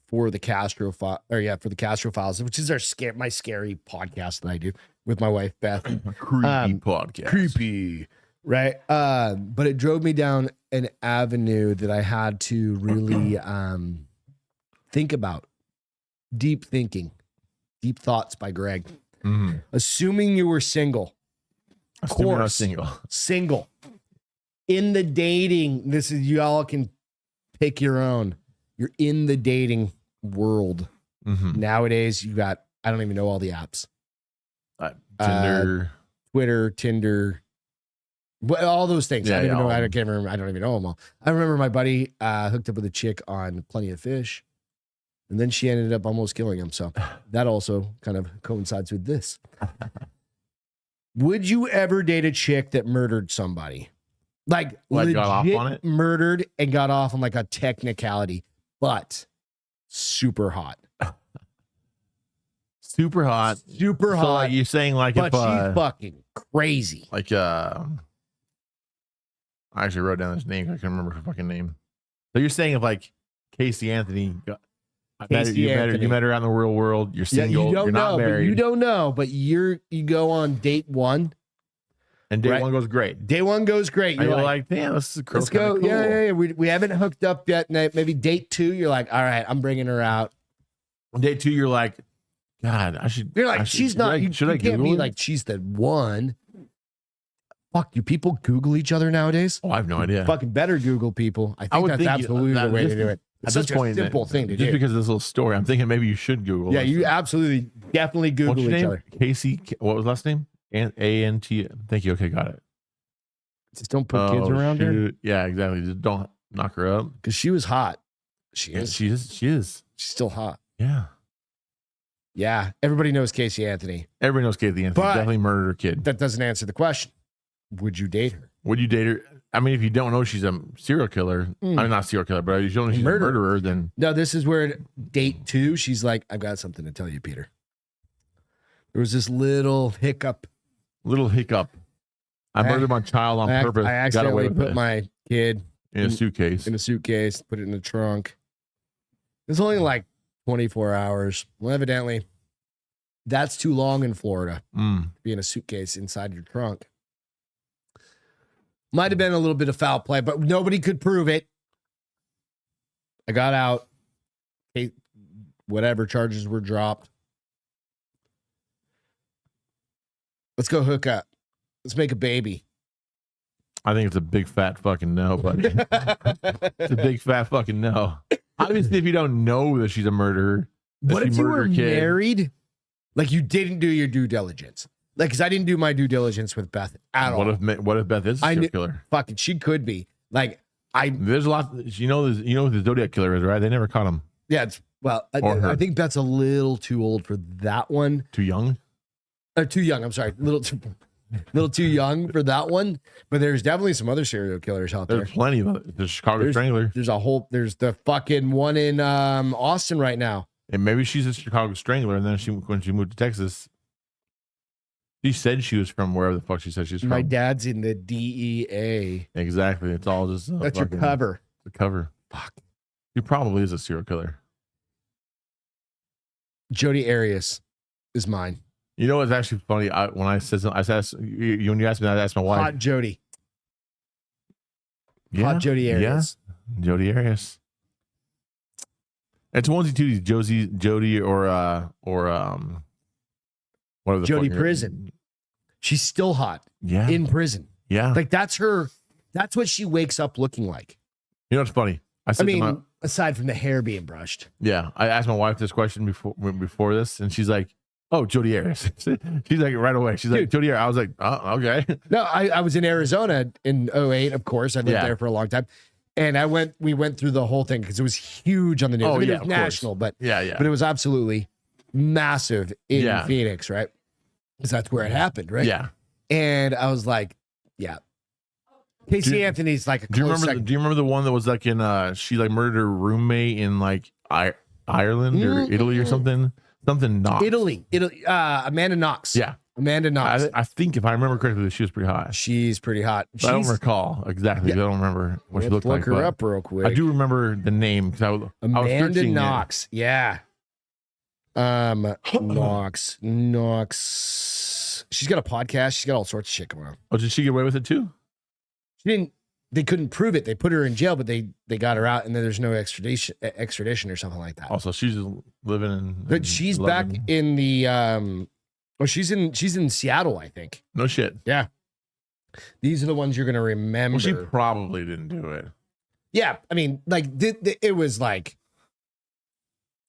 for the Castro for the Castro Files, which is my scary podcast that I do with my wife Beth. Creepy podcast. Creepy. Right. But it drove me down an avenue that I had to really think about. Deep thinking, deep thoughts by Greg. Assuming you were single. Assuming I was single. Single. In the dating, this is, you all can pick your own. You're in the dating world. Nowadays, you got, I don't even know all the apps. Tinder. Twitter, Tinder, all those things. Yeah, I don't even know. I all can't remember. I don't even know them all. I remember my buddy hooked up with a chick on Plenty of Fish, and then she ended up almost killing him. So that also kind of coincides with this. Would you ever date a chick that murdered somebody? Like legit got off on it? Murdered and got off on like a technicality, but super hot. Super hot. Super hot. So like you're saying like but if she's fucking crazy. like I actually wrote down his name. I can't remember her fucking name. So you're saying if like Casey Anthony you met her out in the real world, you're single, you don't you're not know, married. but you don't know, but you go on date one. And day one goes great. Day one goes great. You're like, damn, this is let's go. Cool. Yeah. We haven't hooked up yet. Maybe date two, you're like, all right, I'm bringing her out. Day two, you're like, God, I should. You're like, she's not. Should I you can't Google be it? like, she's the one. Fuck, do people Google each other nowadays? Oh, I have no idea. Fucking better Google people. I think that's absolutely the way to do it. It's at this such point, a simple thing to just do. because of this little story, I'm thinking maybe you should Google. Yeah, you absolutely, definitely Google What's your each name? other. Casey. What was last name? A-N-T. Thank you. Okay, got it. Just don't put kids around her. Yeah, exactly. Just don't knock her up. Because she was hot. She Yeah, is. she is. She is. She's still hot. Yeah. Yeah. Everybody knows Casey Anthony. Everybody knows Casey Anthony. But Definitely murdered her kid. That doesn't answer the question. Would you date her? Would you date her? I mean, if you don't know she's a serial killer, I mean, not serial killer, but if you don't know she's a murderer, then. No, this is where date two, she's like, I've got something to tell you, Peter. There was this little hiccup. I murdered my child on purpose. I accidentally put my kid in a suitcase. Put it in the trunk. It's only like 24 hours. Well, evidently, that's too long in Florida to be in a suitcase inside your trunk. Might have been a little bit of foul play, but nobody could prove it. I got out. Whatever charges were dropped. Let's go hook up. Let's make a baby. I think it's a big fat fucking no, buddy. It's a big fat fucking no. Obviously, if you don't know that she's a murderer, what if you were married? Like you didn't do your due diligence. Like, because I didn't do my due diligence with Beth at all. What if Beth is a serial killer? Fucking, she could be. Like, there's a lot. You know who the Zodiac killer is, right? They never caught him. Yeah, I think Beth's a little too old for that one. Too young? Too young. I'm sorry, little too young for that one. But there's definitely some other serial killers out there. There's plenty of them. There's Chicago Strangler. There's the fucking one in Austin right now. And maybe she's a Chicago Strangler, and then when she moved to Texas, she said she was from wherever the fuck she said she's from. My dad's in the DEA. Exactly. It's all just that's your cover. The cover. Fuck. He probably is a serial killer. Jodi Arias is mine. You know what's actually funny? When I said something, when you asked me that, I asked my wife. Hot Jodi. Yeah, Hot Jodi Arias. Yeah. Jodi Arias. It's onesie twosies, Jodi or whatever the Jodi Prison. She's still hot. Yeah. In prison. Yeah. Like that's what she wakes up looking like. You know what's funny? Aside from the hair being brushed. Yeah. I asked my wife this question before this, and she's like, oh, Jodi Arias. She's like right away. She's like, Jodi Arias. I was like, oh, okay. No, I was in Arizona in 2008, of course. I lived there for a long time. And we went through the whole thing because it was huge on the news. Oh, it was national, but yeah. But it was absolutely massive in Phoenix, right? Because that's where it happened, right? Yeah. And I was like, yeah. Casey Anthony's like a do you remember the one that was like in she like murdered her roommate in like Ireland or Italy or something? Something Knox. Italy. Amanda Knox. Yeah. Amanda Knox. I think if I remember correctly, she was pretty hot. She's pretty hot. I don't recall exactly. Yeah. I don't rember what she looked like. Look her up real quick. I do remember the name because I was Amanda Knox. Yeah. Knox. She's got a podcast. She's got all sorts of shit going on. Oh, did she get away with it too? They couldn't prove it. They put her in jail, but they got her out, and then there's no extradition or something like that. Also, she's just living in. But she's back in the she's in Seattle, I think. No shit. Yeah. These are the ones you're gonna remember. Well, she probably didn't do it. Yeah, I mean, like it was like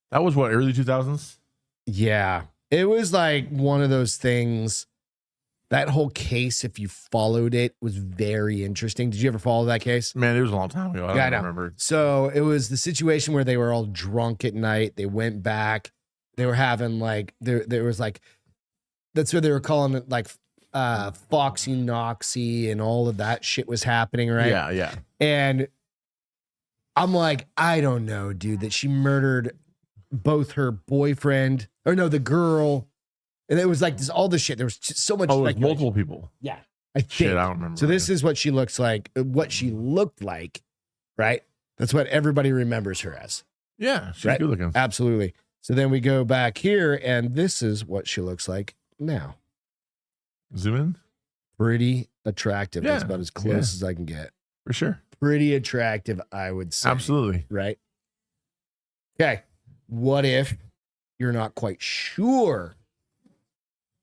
that was what, early 2000s. Yeah, it was like one of those things. That whole case, if you followed it, was very interesting. Did you ever follow that case? Man, it was a long time ago. I don't remember. So it was the situation where they were all drunk at night. They went back. They were having like there was like that's what they were calling it, like Foxy Noxy and all of that shit was happening, right? Yeah, yeah. And I'm like, I don't know, dude, that she murdered both her boyfriend the girl. And it was like this, all this shit. There was so much. Oh, like multiple people. Yeah, I think. Shit, I don't remember. So this is what she looks like. What she looked like, right? That's what everybody remembers her as. Yeah, she's right? good looking. Absolutely. So then we go back here, and this is what she looks like now. Zoom in. Pretty attractive. Yeah, That's about as close as I can get. For sure. Pretty attractive, I would say. Absolutely. Right. Okay. What if you're not quite sure?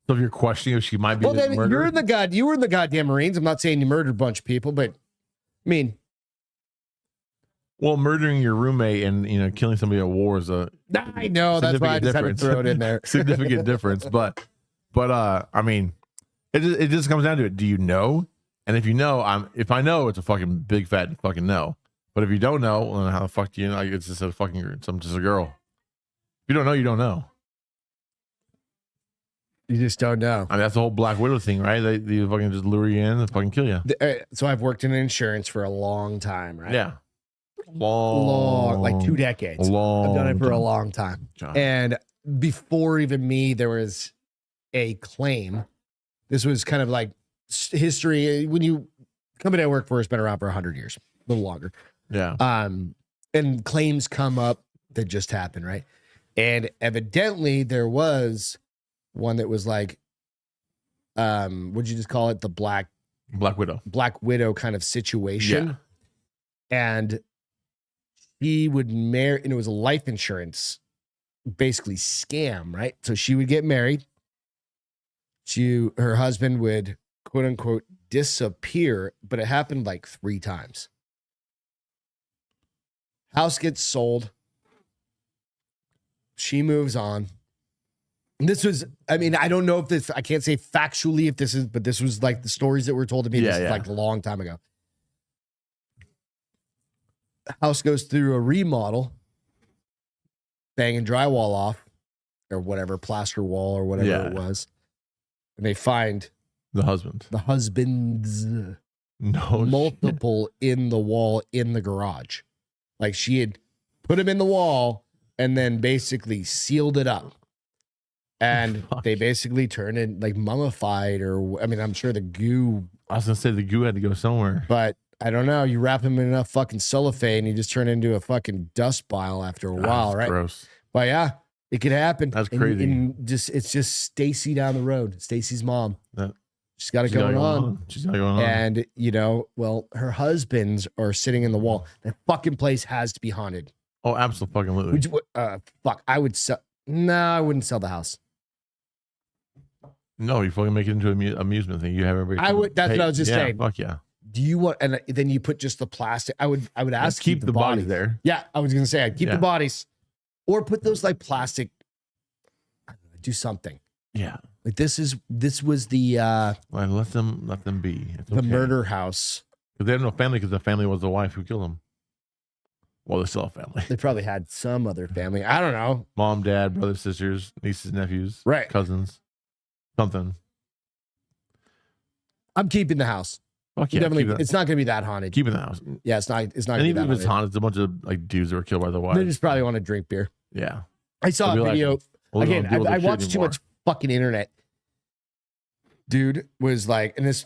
So if you're questioning if she might be then murdered, you were in the goddamn Marines. I'm not saying you murdered a bunch of people, but I mean, well, murdering your roommate and killing somebody at war is a I know that's why I just had to throw it in there. Significant difference, but I mean, it just comes down to it. Do you know? And if you know, if I know, it's a fucking big fat fucking no. But if you don't know, well, then how the fuck do you know? It's just a fucking just a girl. If you don't know, you don't know. You just don't know. I mean, that's the whole Black Widow thing, right? They fucking just lure you in and fucking kill you. So I've worked in insurance for a long time, right? Yeah. Long, like 2 decades. I've done it for a long time. And before even me, there was a claim. This was kind of like history. When you company I work for has been around for 100 years, a little longer. Yeah. And claims come up that just happened, right? And evidently there was one that was like, what'd you just call it? The Black Widow kind of situation. Yeah. And she would marry, and it was a life insurance, basically scam, right? So she would get married. Her husband would, quote unquote, disappear, but it happened like 3 times. House gets sold. She moves on. And this was, I mean, I don't know if this, I can't say factually if this is, but this was like the stories that were told to me. This is like a long time ago. House goes through a remodel, banging drywall off or whatever, plaster wall or whatever it was. And they find the husband's multiple in the wall in the garage. Like she had put him in the wall and then basically sealed it up. And they basically turned it like mummified, or I mean, I'm sure the goo. I was gonna say the goo had to go somewhere, but I don't know. You wrap him in enough fucking cellophane, you just turn into a fucking dust pile after a while, right? Gross. But yeah, it could happen. That's crazy. And it's just Stacy down the road. Stacy's mom. She's got it going on. She's got it going on. And well, her husbands are sitting in the wall. That fucking place has to be haunted. Oh, absolutely. Fuck. I would sell. No, I wouldn't sell the house. No, you fucking make it into an amusement thing. You have everybody. I would. That's what I was just saying. Fuck yeah. Do you want? And then you put just the plastic. I would ask keep the bodies there. Yeah, I was gonna say I'd keep the bodies, or put those like plastic. Do something. Yeah. Like this was the. Let them be. It's the murder house. Because they have no family. Because the family was the wife who killed them. Well, they still have family. They probably had some other family. I don't know. Mom, dad, brothers, sisters, nieces, nephews, right, cousins. Something. I'm keeping the house. Fuck yeah, definitely. It's not going to be that haunted. Keeping the house. Yeah, it's not. It's not. And even if it's haunted, it's a bunch of like dudes that were killed by the wives. They just probably want to drink beer. Yeah. I saw a video. Again, I watched too much fucking internet. Dude was like, and this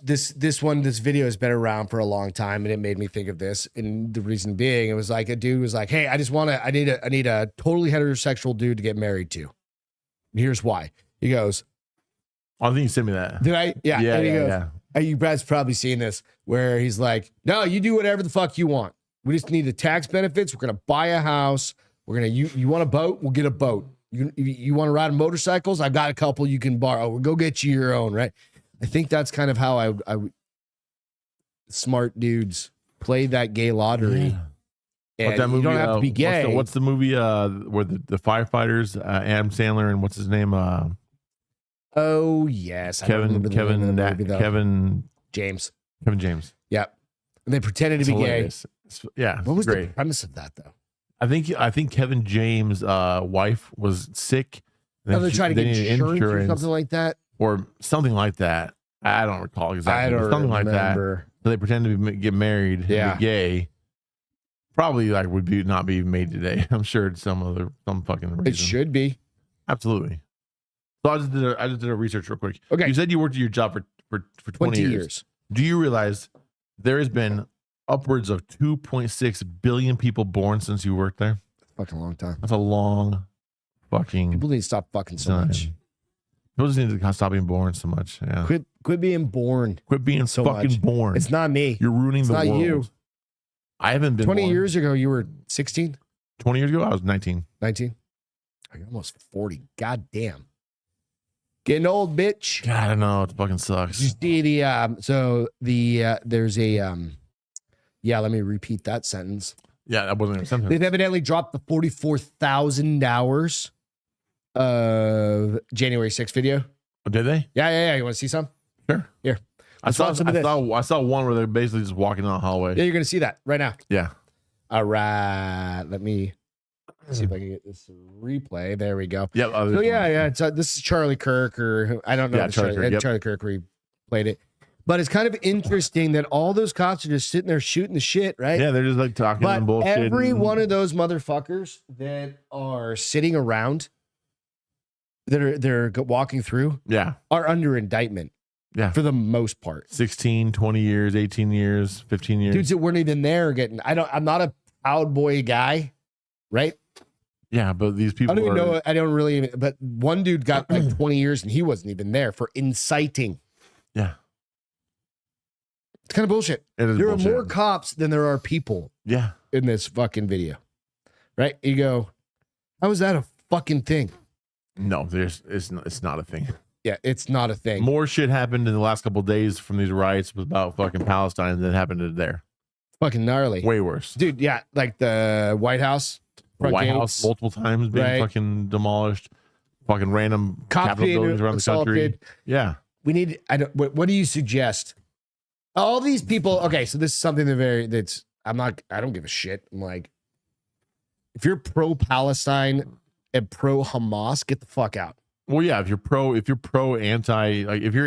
video has been around for a long time, and it made me think of this. And the reason being, it was like a dude was like, "Hey, I need a totally heterosexual dude to get married to. And here's why." He goes, I think you sent me that. Did I? Yeah. Yeah. And he goes, yeah. You guys probably seen this where he's like, no, you do whatever the fuck you want. We just need the tax benefits. We're going to buy a house. We're going to, you want a boat? We'll get a boat. You want to ride motorcycles? I got a couple you can borrow. We'll go get you your own, right? I think that's kind of how I smart dudes play that gay lottery. Yeah. And that movie, you don't have to be gay. What's the movie where the firefighters, Adam Sandler and what's his name? Oh yes, Kevin James. Yep. And they pretended to be hilarious. Gay. Yeah. What was great. the premise of that though? I think Kevin James' wife was sick. They're trying to get insurance or something like that. Or something like that. I don't recall exactly. I don't something remember. Like that. So they pretend to get married. Yeah. And be gay. Probably like would be not be made today. I'm sure it's some fucking reason. It should be. Absolutely. So I just did a research real quick. Okay. You said you worked at your job for 20 years. Do you realize there has been upwards of 2.6 billion people born since you worked there? Fucking long time. That's a long fucking. People need to stop fucking so much. People just need to stop being born so much. Yeah. Quit being born. Quit being so fucking much. Born. It's not me. You're ruining the world. It's not you. I haven't been 20 years ago, you were 16? 20 years ago, I was 19. 19? You're almost 40. God damn. Getting old, bitch. God, I know. It fucking sucks. You see there's a, let me repeat that sentence. Yeah, that wasn't a sentence. They've evidently dropped the 44,000 hours of January 6th video. Oh, did they? Yeah. You want to see some? Sure. Here. I saw one where they're basically just walking down the hallway. Yeah, you're going to see that right now. Yeah. All right. Let me see if I can get this replay. There we go. Yeah. So yeah. This is Charlie Kirk, or I don't know. Yeah, Charlie Kirk replayed it. But it's kind of interesting that all those cops are just sitting there shooting the shit, right? Yeah, they're just like talking and bullshit. Every one of those motherfuckers that are sitting around, they're walking through, are under indictment. Yeah. For the most part. 16, 20 years, 18 years, 15 years. Dudes that weren't even there I'm not a Proud Boy guy, right? Yeah, but these people but one dude got like 20 years and he wasn't even there for inciting. Yeah. It's kind of bullshit. There are more cops than there are people. Yeah. In this fucking video. Right? You go, how is that a fucking thing? No, it's not a thing. Yeah, it's not a thing. More shit happened in the last couple of days from these riots about fucking Palestine than happened there. Fucking gnarly. Way worse. Dude, yeah, like the White House. White House multiple times being fucking demolished. Fucking random Capitol buildings around the country. Yeah. What do you suggest? All these people, okay, so this is something I don't give a shit. I'm like, if you're pro-Palestine and pro-Hamas, get the fuck out. Well, yeah, if you're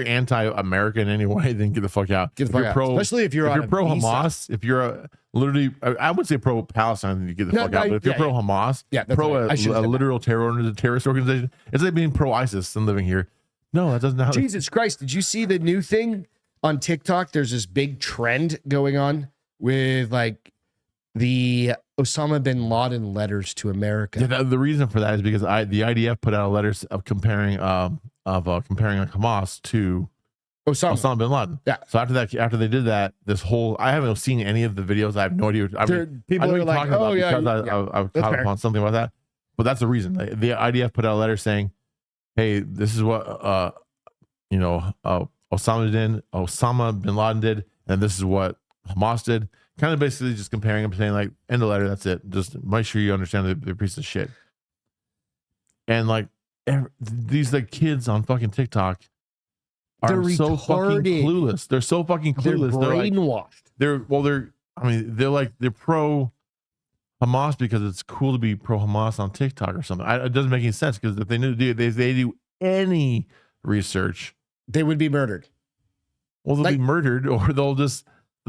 anti-American anyway, then get the fuck out. Get the fuck out. Especially if you're pro-Hamas, if you're I would say pro-Palestine, then you get the fuck out. But if you're pro-Hamas, a literal terrorist organization, it's like being pro-ISIS and living here. No, that doesn't happen. Jesus Christ, did you see the new thing on TikTok? There's this big trend going on with like the Osama bin Laden letters to America. Yeah, the reason for that is because the IDF put out letters of comparing Hamas to Osama bin Laden. Yeah. So after they did that, I haven't seen any of the videos. I have no idea. People are like, oh yeah, I've caught upon something about that. But that's the reason. The IDF put out a letter saying, "Hey, this is what Osama bin Laden did, and this is what Hamas did." Kind of basically just comparing them, saying like, end of letter, that's it. Just make sure you understand they're a piece of shit. And like these like kids on fucking TikTok are so fucking clueless. They're so fucking clueless. They're brainwashed. They're pro Hamas because it's cool to be pro Hamas on TikTok or something. It doesn't make any sense because if they do any research, they would be murdered. Well, they'll be murdered, or they'll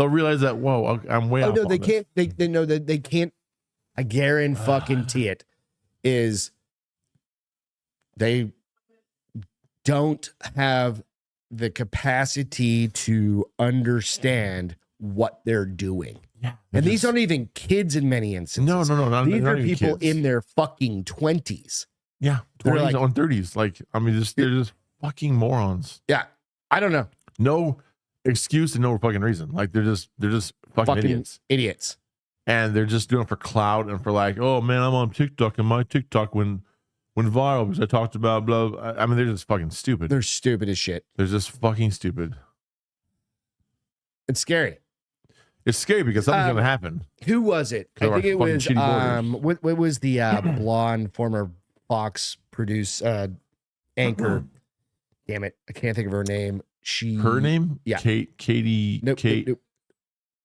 realize that, whoa, I'm way off. No, they can't. They know that they can't. I guarantee it is they don't have the capacity to understand what they're doing. Yeah, and these aren't even kids in many instances. No. These are people in their fucking 20s. Yeah, 20s on 30s. Like, I mean, they're just fucking morons. Yeah, I don't know. No, excuse and no fucking reason. Like they're just fucking idiots. And they're just doing it for clout and for like, oh man, I'm on TikTok and my TikTok went viral because I talked about blah, blah. I mean, they're just fucking stupid. They're stupid as shit. They're just fucking stupid. It's scary. It's scary because something's gonna happen. Who was it? I think it was what was the blonde former Fox anchor? Damn it, I can't think of her name. Her name? Yeah, Katie. Nope.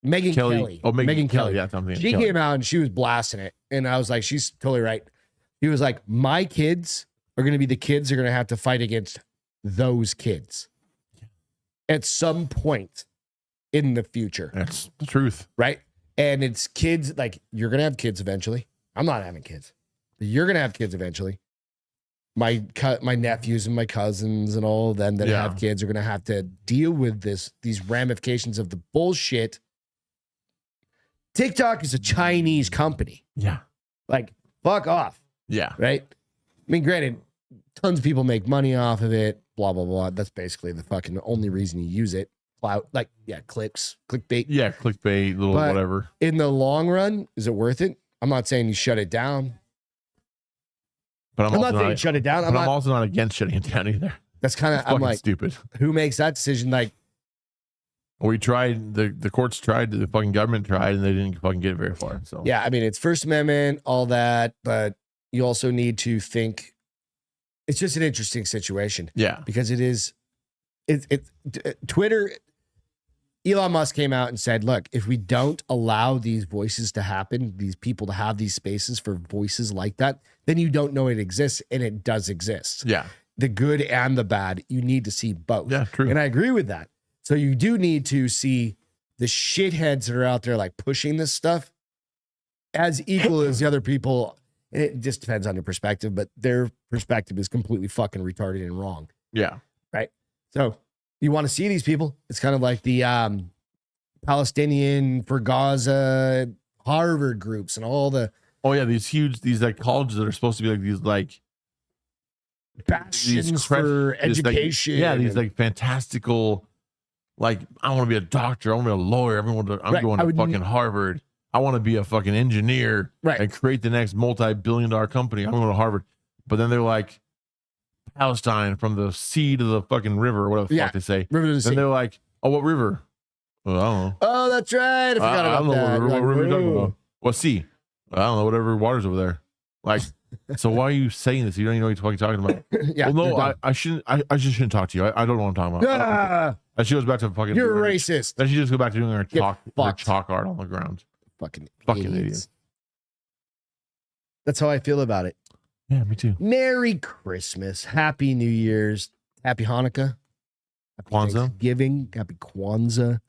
Megyn Kelly. Oh, Megyn Kelly. Yeah, she came out and she was blasting it, and I was like, she's totally right. He was like, my kids are going to be the kids who are going to have to fight against those kids at some point in the future. That's the truth, right? And it's kids, like, you're going to have kids eventually. I'm not having kids, but you're going to have kids eventually. My nephews and my cousins and all of them that have kids are going to have to deal with these ramifications of the bullshit. TikTok is a Chinese company. Yeah. Like, fuck off. Yeah. Right? I mean, granted, tons of people make money off of it, blah, blah, blah. That's basically the fucking only reason you use it. Clout, like, clicks, clickbait. Yeah, clickbait, little whatever. In the long run, is it worth it? I'm not saying you shut it down. But I'm not saying shut it down. I'm also not against shutting it down either. That's kind of, I'm like, stupid. Who makes that decision? Like, we tried, the courts tried, the fucking government tried, and they didn't fucking get very far. So yeah, I mean, it's First Amendment, all that, but you also need to think. It's just an interesting situation. Yeah, because Twitter. Elon Musk came out and said, "Look, if we don't allow these voices to happen, these people to have these spaces for voices like that, then you don't know it exists, and it does exist. Yeah, the good and the bad. You need to see both. Yeah, true. And I agree with that. So you do need to see the shitheads that are out there like pushing this stuff as equal as the other people. And it just depends on your perspective, but their perspective is completely fucking retarded and wrong. Yeah. Right. So you want to see these people. It's kind of like the Palestinian for Gaza, Harvard groups and all the. Oh yeah. These like colleges that are supposed to be like these like bastions for education. These like fantastical. Like, I want to be a doctor. I want to be a lawyer. I'm going to fucking Harvard. I want to be a fucking engineer and create the next multi-billion-dollar company. I'm going to Harvard. But then they're like, Palestine from the sea to the fucking river, or whatever the fuck they say. River to the sea. Then they're like, oh, what river? Well, I don't know. Oh, that's right. I forgot about that. I don't know what river you're talking about. What sea? I don't know. Whatever water's over there. Like, so why are you saying this? You don't even know what you're talking about. Yeah. Well, no, I shouldn't. I just shouldn't talk to you. I don't know what I'm talking about. And she goes back to fucking. You're racist. Then she just go back to doing her chalk art on the ground. Fucking idiots. That's how I feel about it. Yeah, me too. Merry Christmas, Happy New Year's, Happy Hanukkah, Happy Kwanzaa, Thanksgiving, Happy Kwanzaa,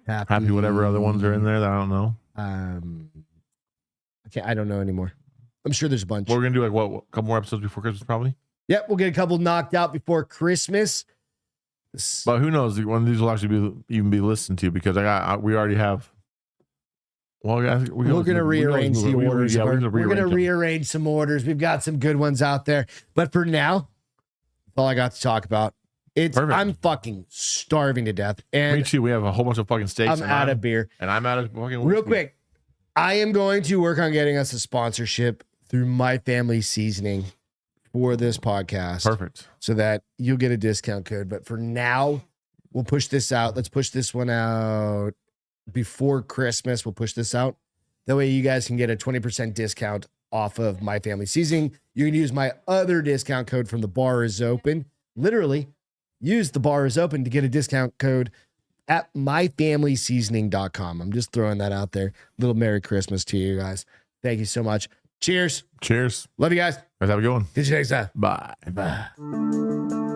Happy whatever other ones are in there that I don't know. I don't know anymore. I'm sure there's a bunch. We're gonna do like what, a couple more episodes before Christmas, probably. Yep, we'll get a couple knocked out before Christmas. But who knows when these will actually even be listened to, because we already have. Well, guys, we're going to rearrange the orders. We're going to rearrange some orders. We've got some good ones out there. But for now, that's all I got to talk about. I'm fucking starving to death. And me too. We have a whole bunch of fucking steaks. I'm out of beer. And I'm out of fucking whiskey. Real quick, I am going to work on getting us a sponsorship through My Family Seasoning for this podcast. Perfect. So that you'll get a discount code. But for now, we'll push this out. Let's push this one out before Christmas. We'll push this out. That way you guys can get a 20% discount off of My Family Seasoning. You can use my other discount code from The Bar Is Open. Literally, use The Bar Is Open to get a discount code at myfamilyseasoning.com. I'm just throwing that out there. Little Merry Christmas to you guys. Thank you so much. Cheers. Cheers. Love you guys. Guys, have a good one. Catch you next time. Bye. Bye.